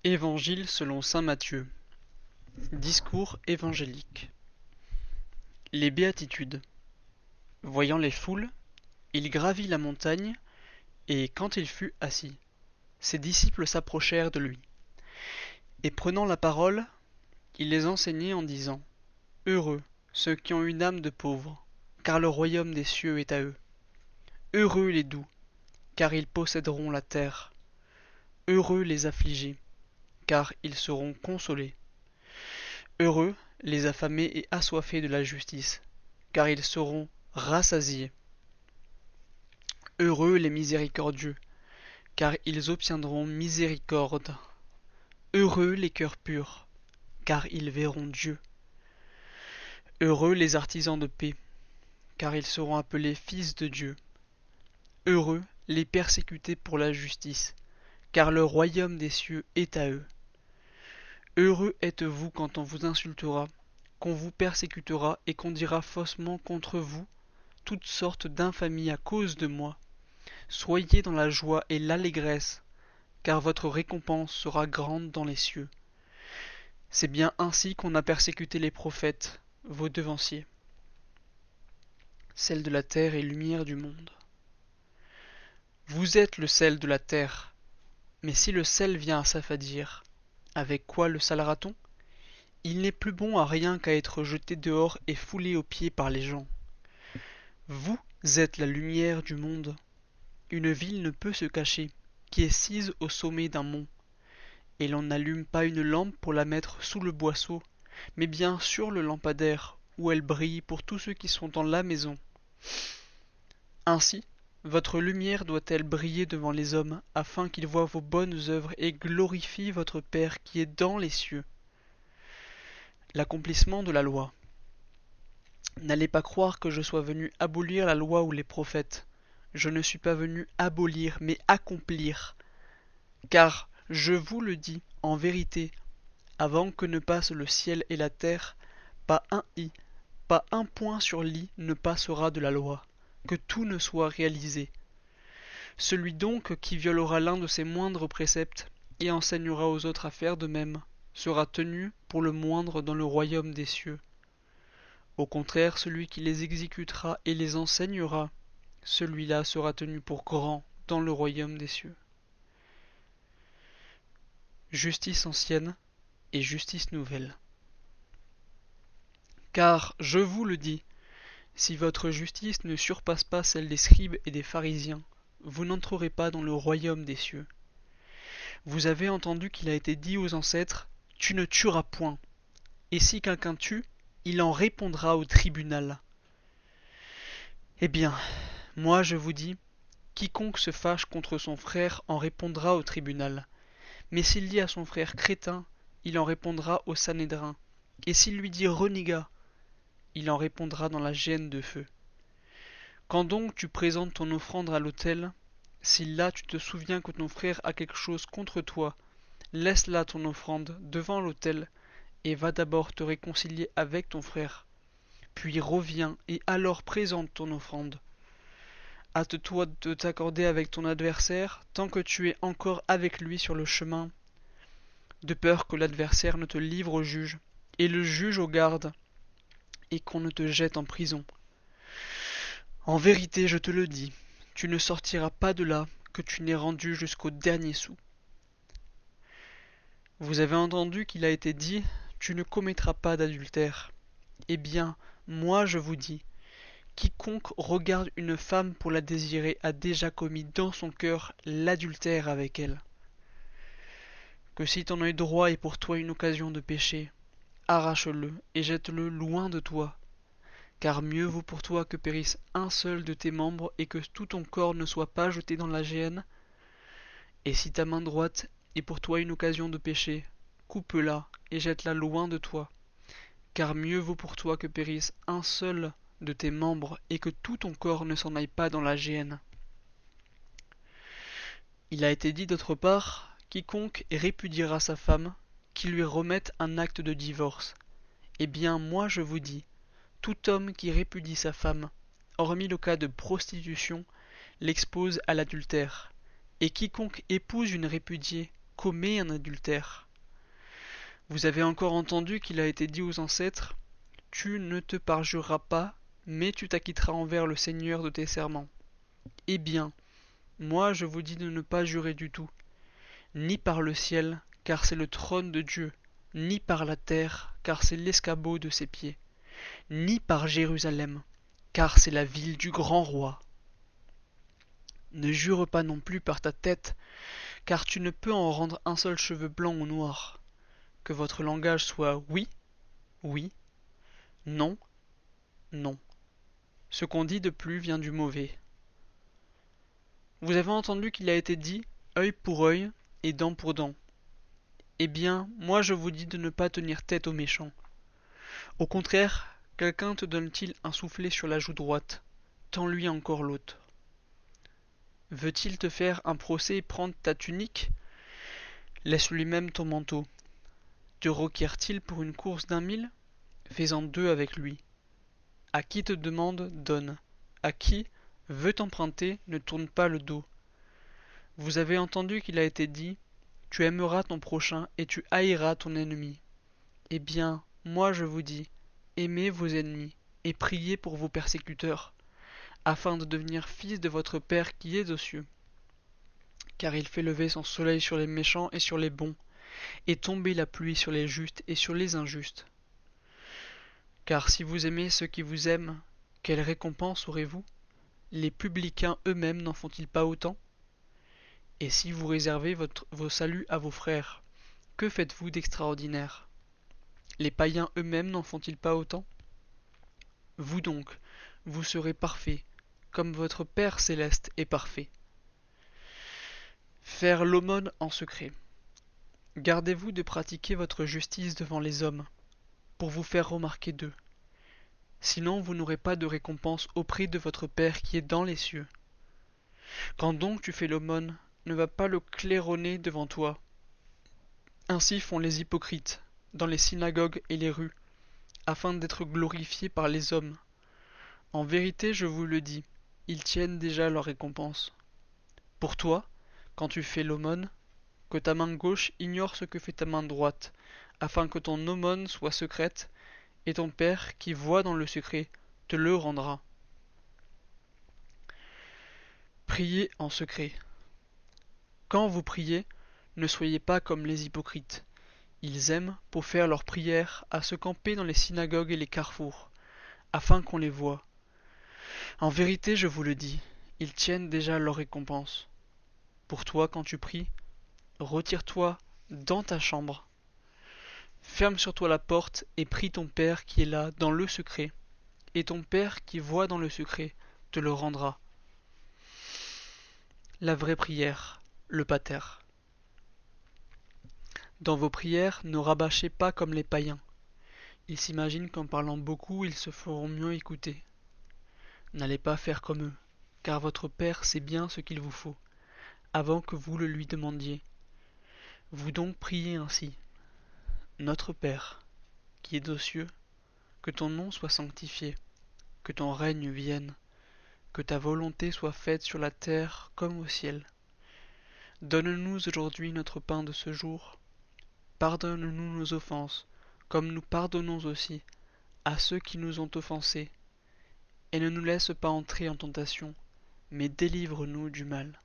Évangile selon saint Matthieu. Discours évangélique. Les béatitudes. Voyant les foules, il gravit la montagne, et quand il fut assis, ses disciples s'approchèrent de lui. Et prenant la parole, il les enseignait en disant: Heureux ceux qui ont une âme de pauvres, car le royaume des cieux est à eux. Heureux les doux, car ils posséderont la terre. Heureux les affligés, car ils seront consolés. Heureux les affamés et assoiffés de la justice, car ils seront rassasiés. Heureux les miséricordieux, car ils obtiendront miséricorde. Heureux les cœurs purs, car ils verront Dieu. Heureux les artisans de paix, car ils seront appelés fils de Dieu. Heureux les persécutés pour la justice, car le royaume des cieux est à eux. Heureux êtes-vous quand on vous insultera, qu'on vous persécutera et qu'on dira faussement contre vous toutes sortes d'infamies à cause de moi. Soyez dans la joie et l'allégresse, car votre récompense sera grande dans les cieux. C'est bien ainsi qu'on a persécuté les prophètes, vos devanciers. Sel de la terre et lumière du monde. Vous êtes le sel de la terre, mais si le sel vient à s'affadir, avec quoi le salera-t-on? Il n'est plus bon à rien qu'à être jeté dehors et foulé aux pieds par les gens. Vous êtes la lumière du monde. Une ville ne peut se cacher, qui est sise au sommet d'un mont. Et l'on n'allume pas une lampe pour la mettre sous le boisseau, mais bien sur le lampadaire, où elle brille pour tous ceux qui sont dans la maison. Ainsi, votre lumière doit-elle briller devant les hommes, afin qu'ils voient vos bonnes œuvres et glorifient votre Père qui est dans les cieux. L'accomplissement de la loi. N'allez pas croire que je sois venu abolir la loi ou les prophètes. Je ne suis pas venu abolir, mais accomplir. Car, je vous le dis, en vérité, avant que ne passe le ciel et la terre, pas un i, pas un point sur l'i ne passera de la loi, que tout ne soit réalisé. Celui donc qui violera l'un de ces moindres préceptes, et enseignera aux autres à faire de même, sera tenu pour le moindre dans le royaume des cieux. Au contraire, celui qui les exécutera et les enseignera, celui-là sera tenu pour grand dans le royaume des cieux. Justice ancienne et justice nouvelle. Car, je vous le dis, si votre justice ne surpasse pas celle des scribes et des pharisiens, vous n'entrerez pas dans le royaume des cieux. Vous avez entendu qu'il a été dit aux ancêtres, tu ne tueras point, et si quelqu'un tue, il en répondra au tribunal. Eh bien, moi je vous dis, quiconque se fâche contre son frère en répondra au tribunal. Mais s'il dit à son frère crétin, il en répondra au Sanhédrin. Et s'il lui dit renégat, il en répondra dans la géhenne de feu. Quand donc tu présentes ton offrande à l'autel, si là tu te souviens que ton frère a quelque chose contre toi, laisse là ton offrande devant l'autel, et va d'abord te réconcilier avec ton frère. Puis reviens et alors présente ton offrande. Hâte-toi de t'accorder avec ton adversaire tant que tu es encore avec lui sur le chemin, de peur que l'adversaire ne te livre au juge, et le juge aux gardes, et qu'on ne te jette en prison. En vérité, je te le dis, tu ne sortiras pas de là que tu n'aies rendu jusqu'au dernier sou. Vous avez entendu qu'il a été dit, tu ne commettras pas d'adultère. Eh bien, moi je vous dis, quiconque regarde une femme pour la désirer a déjà commis dans son cœur l'adultère avec elle. Que si ton œil droit est pour toi une occasion de pécher, arrache-le et jette-le loin de toi, car mieux vaut pour toi que périsse un seul de tes membres et que tout ton corps ne soit pas jeté dans la géhenne. Et si ta main droite est pour toi une occasion de pécher, coupe-la et jette-la loin de toi, car mieux vaut pour toi que périsse un seul de tes membres et que tout ton corps ne s'en aille pas dans la géhenne. Il a été dit d'autre part, quiconque répudiera sa femme, qu'il lui remette un acte de divorce. Eh bien, moi je vous dis, tout homme qui répudie sa femme, hormis le cas de prostitution, l'expose à l'adultère. Et quiconque épouse une répudiée commet un adultère. Vous avez encore entendu qu'il a été dit aux ancêtres, « Tu ne te parjureras pas, mais tu t'acquitteras envers le Seigneur de tes serments. » Eh bien, moi je vous dis de ne pas jurer du tout, ni par le ciel, car c'est le trône de Dieu, ni par la terre, car c'est l'escabeau de ses pieds, ni par Jérusalem, car c'est la ville du grand roi. Ne jure pas non plus par ta tête, car tu ne peux en rendre un seul cheveu blanc ou noir. Que votre langage soit oui, oui, non, non. Ce qu'on dit de plus vient du mauvais. Vous avez entendu qu'il a été dit œil pour œil et dent pour dent. Eh bien, moi je vous dis de ne pas tenir tête aux méchants. Au contraire, quelqu'un te donne-t-il un soufflet sur la joue droite, tends-lui encore l'autre. Veut-il te faire un procès et prendre ta tunique? Laisse-lui même ton manteau. Te requiert-il pour une course d'1 000? Fais-en 2 avec lui. À qui te demande, donne. À qui veut t'emprunter, ne tourne pas le dos. Vous avez entendu qu'il a été dit, tu aimeras ton prochain et tu haïras ton ennemi. Eh bien, moi je vous dis, aimez vos ennemis et priez pour vos persécuteurs, afin de devenir fils de votre Père qui est aux cieux. Car il fait lever son soleil sur les méchants et sur les bons, et tomber la pluie sur les justes et sur les injustes. Car si vous aimez ceux qui vous aiment, quelle récompense aurez-vous? Les publicains eux-mêmes n'en font-ils pas autant? Et si vous réservez vos saluts à vos frères, que faites-vous d'extraordinaire? Les païens eux-mêmes n'en font-ils pas autant? Vous donc, vous serez parfaits, comme votre Père céleste est parfait. Faire l'aumône en secret. Gardez-vous de pratiquer votre justice devant les hommes, pour vous faire remarquer d'eux. Sinon vous n'aurez pas de récompense auprès de votre Père qui est dans les cieux. Quand donc tu fais l'aumône, ne va pas le claironner devant toi. Ainsi font les hypocrites, dans les synagogues et les rues, afin d'être glorifiés par les hommes. En vérité, je vous le dis, ils tiennent déjà leur récompense. Pour toi, quand tu fais l'aumône, que ta main gauche ignore ce que fait ta main droite, afin que ton aumône soit secrète, et ton Père, qui voit dans le secret, te le rendra. Priez en secret. Quand vous priez, ne soyez pas comme les hypocrites. Ils aiment, pour faire leurs prières, à se camper dans les synagogues et les carrefours, afin qu'on les voie. En vérité, je vous le dis, ils tiennent déjà leur récompense. Pour toi, quand tu pries, retire-toi dans ta chambre. Ferme sur toi la porte et prie ton Père qui est là dans le secret, et ton Père qui voit dans le secret te le rendra. La vraie prière, le pater. Dans vos prières, ne rabâchez pas comme les païens. Ils s'imaginent qu'en parlant beaucoup, ils se feront mieux écouter. N'allez pas faire comme eux, car votre Père sait bien ce qu'il vous faut, avant que vous le lui demandiez. Vous donc priez ainsi. Notre Père, qui es aux cieux, que ton nom soit sanctifié, que ton règne vienne, que ta volonté soit faite sur la terre comme au ciel. Donne-nous aujourd'hui notre pain de ce jour. Pardonne-nous nos offenses, comme nous pardonnons aussi à ceux qui nous ont offensés. Et ne nous laisse pas entrer en tentation, mais délivre-nous du mal.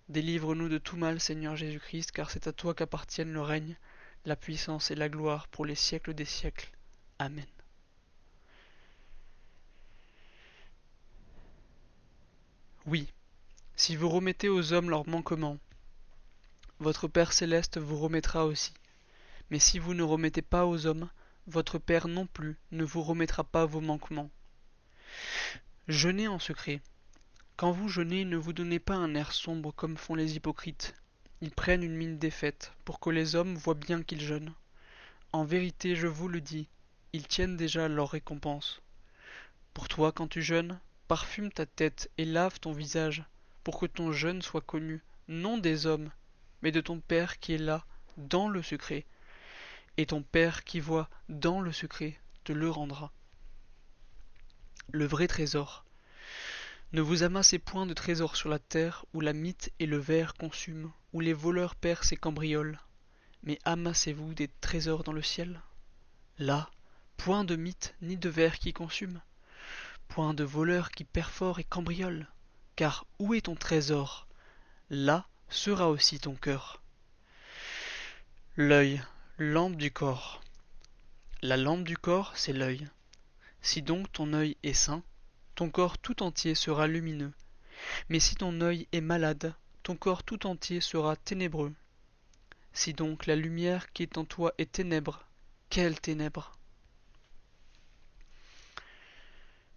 Délivre-nous de tout mal, Seigneur Jésus-Christ, car c'est à toi qu'appartiennent le règne, la puissance et la gloire pour les siècles des siècles. Amen. Oui, si vous remettez aux hommes leurs manquements, votre Père céleste vous remettra aussi. Mais si vous ne remettez pas aux hommes, votre Père non plus ne vous remettra pas vos manquements. Jeûnez en secret. Quand vous jeûnez, ne vous donnez pas un air sombre comme font les hypocrites. Ils prennent une mine défaite, pour que les hommes voient bien qu'ils jeûnent. En vérité, je vous le dis, ils tiennent déjà leur récompense. Pour toi, quand tu jeûnes, parfume ta tête et lave ton visage, pour que ton jeûne soit connu, non des hommes, mais de ton Père qui est là, dans le secret. Et ton Père qui voit dans le secret te le rendra. Le vrai trésor. Ne vous amassez point de trésors sur la terre, où la mythe et le ver consument, où les voleurs percent et cambriolent, mais amassez-vous des trésors dans le ciel. Là, point de mythe ni de ver qui consument, point de voleurs qui perforent et cambriolent, car où est ton trésor, là sera aussi ton cœur. L'œil, lampe du corps. La lampe du corps, c'est l'œil. Si donc ton œil est sain, ton corps tout entier sera lumineux. Mais si ton œil est malade, ton corps tout entier sera ténébreux. Si donc la lumière qui est en toi est ténèbre, quelle ténèbre!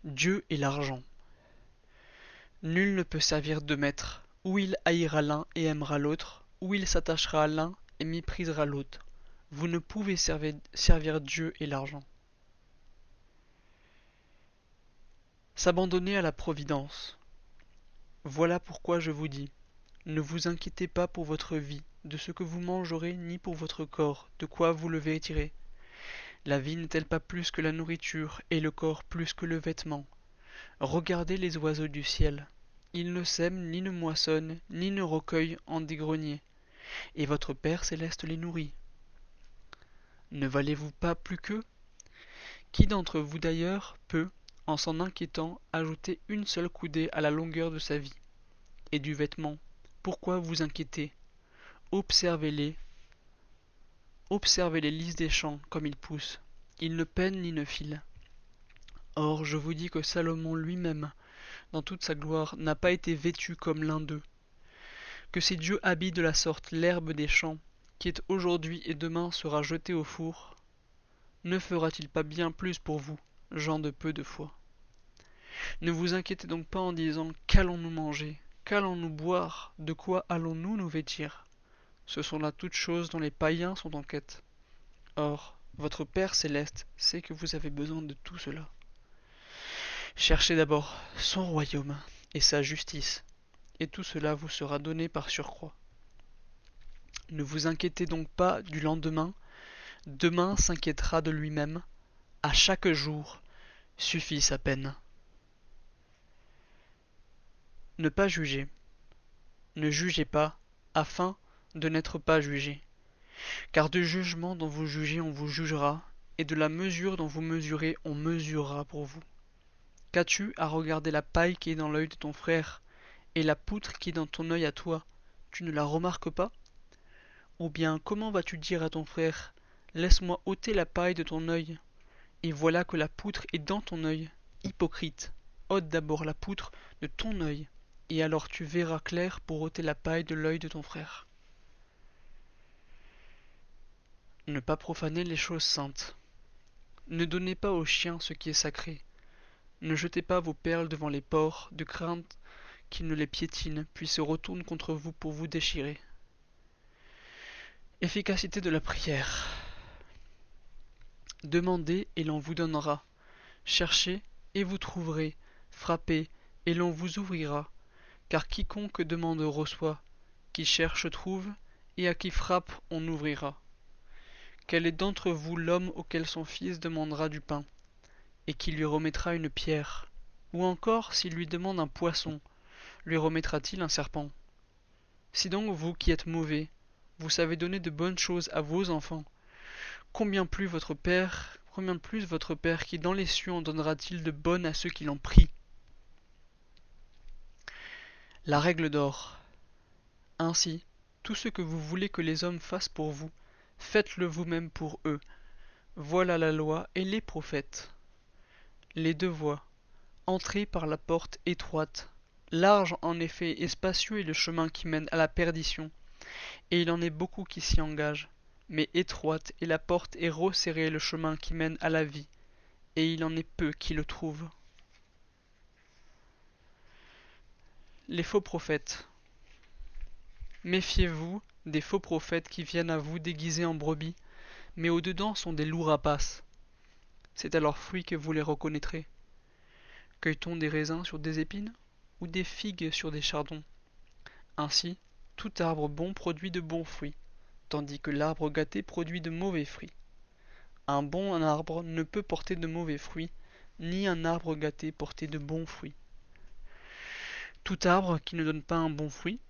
Dieu et l'argent. Nul ne peut servir deux maîtres, ou il haïra l'un et aimera l'autre, ou il s'attachera à l'un et méprisera l'autre. Vous ne pouvez servir Dieu et l'argent. S'abandonner à la providence. Voilà pourquoi je vous dis, ne vous inquiétez pas pour votre vie, de ce que vous mangerez, ni pour votre corps, de quoi vous le vêtirez. La vie n'est-elle pas plus que la nourriture, et le corps plus que le vêtement? Regardez les oiseaux du ciel. Ils ne sèment, ni ne moissonnent, ni ne recueillent en des greniers, et votre Père céleste les nourrit. Ne valez-vous pas plus qu'eux? Qui d'entre vous d'ailleurs peut, en s'en inquiétant, ajouter une seule coudée à la longueur de sa vie? Et du vêtement, pourquoi vous inquiétez? Observez-les, observez les lys des champs comme ils poussent. Ils ne peinent ni ne filent. Or, je vous dis que Salomon lui-même, dans toute sa gloire, n'a pas été vêtu comme l'un d'eux. Que si Dieu habille de la sorte l'herbe des champs, qui est aujourd'hui et demain sera jetée au four, ne fera-t-il pas bien plus pour vous, gens de peu de foi? Ne vous inquiétez donc pas en disant « Qu'allons-nous manger? Qu'allons-nous boire? De quoi allons-nous nous vêtir ?» Ce sont là toutes choses dont les païens sont en quête. Or, votre Père céleste sait que vous avez besoin de tout cela. Cherchez d'abord son royaume et sa justice, et tout cela vous sera donné par surcroît. Ne vous inquiétez donc pas du lendemain, demain s'inquiétera de lui-même, à chaque jour suffit sa peine. Ne pas juger. Ne jugez pas, afin de n'être pas jugé. Car du jugement dont vous jugez, on vous jugera, et de la mesure dont vous mesurez, on mesurera pour vous. Qu'as-tu à regarder la paille qui est dans l'œil de ton frère, et la poutre qui est dans ton œil à toi? Tu ne la remarques pas? Ou bien comment vas-tu dire à ton frère, laisse-moi ôter la paille de ton œil, et voilà que la poutre est dans ton œil? Hypocrite, ôte d'abord la poutre de ton œil, et alors tu verras clair pour ôter la paille de l'œil de ton frère. Ne pas profaner les choses saintes. Ne donnez pas aux chiens ce qui est sacré. Ne jetez pas vos perles devant les porcs, de crainte qu'ils ne les piétinent, puis se retournent contre vous pour vous déchirer. Efficacité de la prière. Demandez et l'on vous donnera. Cherchez et vous trouverez. Frappez et l'on vous ouvrira. Car quiconque demande reçoit, qui cherche trouve, et à qui frappe on ouvrira. Quel est d'entre vous l'homme auquel son fils demandera du pain, et qui lui remettra une pierre? Ou encore, s'il lui demande un poisson, lui remettra-t-il un serpent? Si donc vous qui êtes mauvais, vous savez donner de bonnes choses à vos enfants, combien plus votre Père qui dans les cieux en donnera-t-il de bonnes à ceux qui l'en prient? La règle d'or. Ainsi, tout ce que vous voulez que les hommes fassent pour vous, faites-le vous-même pour eux. Voilà la loi et les prophètes. Les deux voies. Entrez par la porte étroite. Large en effet et spacieux est le chemin qui mène à la perdition, et il en est beaucoup qui s'y engagent. Mais étroite est la porte et resserré le chemin qui mène à la vie, et il en est peu qui le trouvent. Les faux prophètes. Méfiez-vous des faux prophètes qui viennent à vous déguisés en brebis, mais au-dedans sont des loups rapaces. C'est à leurs fruits que vous les reconnaîtrez. Cueille-t-on des raisins sur des épines, ou des figues sur des chardons? Ainsi, tout arbre bon produit de bons fruits, tandis que l'arbre gâté produit de mauvais fruits. Un bon arbre ne peut porter de mauvais fruits, ni un arbre gâté porter de bons fruits. Tout arbre qui ne donne pas un bon fruit,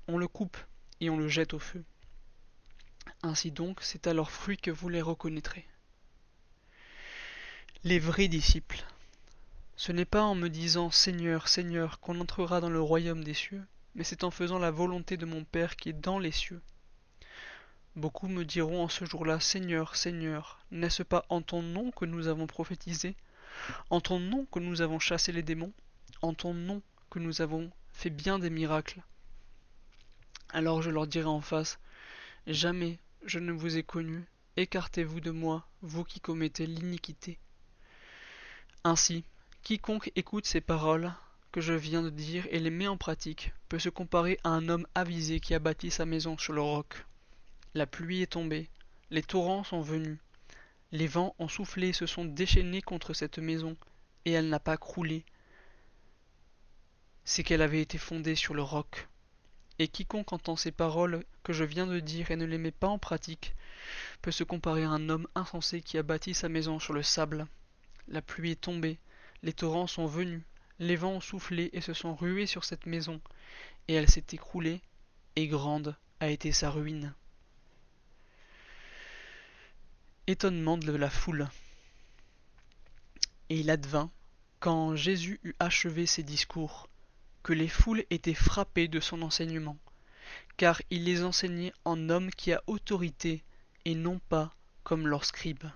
on le coupe et on le jette au feu. Ainsi donc, c'est à leurs fruits que vous les reconnaîtrez. Les vrais disciples. Ce n'est pas en me disant Seigneur, Seigneur qu'on entrera dans le royaume des cieux, mais c'est en faisant la volonté de mon Père qui est dans les cieux. Beaucoup me diront en ce jour-là, Seigneur, Seigneur, n'est-ce pas en ton nom que nous avons prophétisé, en ton nom que nous avons chassé les démons, en ton nom que nous avons fait bien des miracles? Alors je leur dirai en face, jamais je ne vous ai connu, écartez-vous de moi, vous qui commettez l'iniquité. Ainsi, quiconque écoute ces paroles que je viens de dire et les met en pratique peut se comparer à un homme avisé qui a bâti sa maison sur le roc. La pluie est tombée, les torrents sont venus, les vents ont soufflé et se sont déchaînés contre cette maison, et elle n'a pas croulé. C'est qu'elle avait été fondée sur le roc. Et quiconque entend ces paroles que je viens de dire et ne les met pas en pratique peut se comparer à un homme insensé qui a bâti sa maison sur le sable. La pluie est tombée, les torrents sont venus, les vents ont soufflé et se sont rués sur cette maison, et elle s'est écroulée, et grande a été sa ruine. Étonnement de la foule. Et il advint, quand Jésus eut achevé ses discours, que les foules étaient frappées de son enseignement, car il les enseignait en homme qui a autorité, et non pas comme leurs scribes.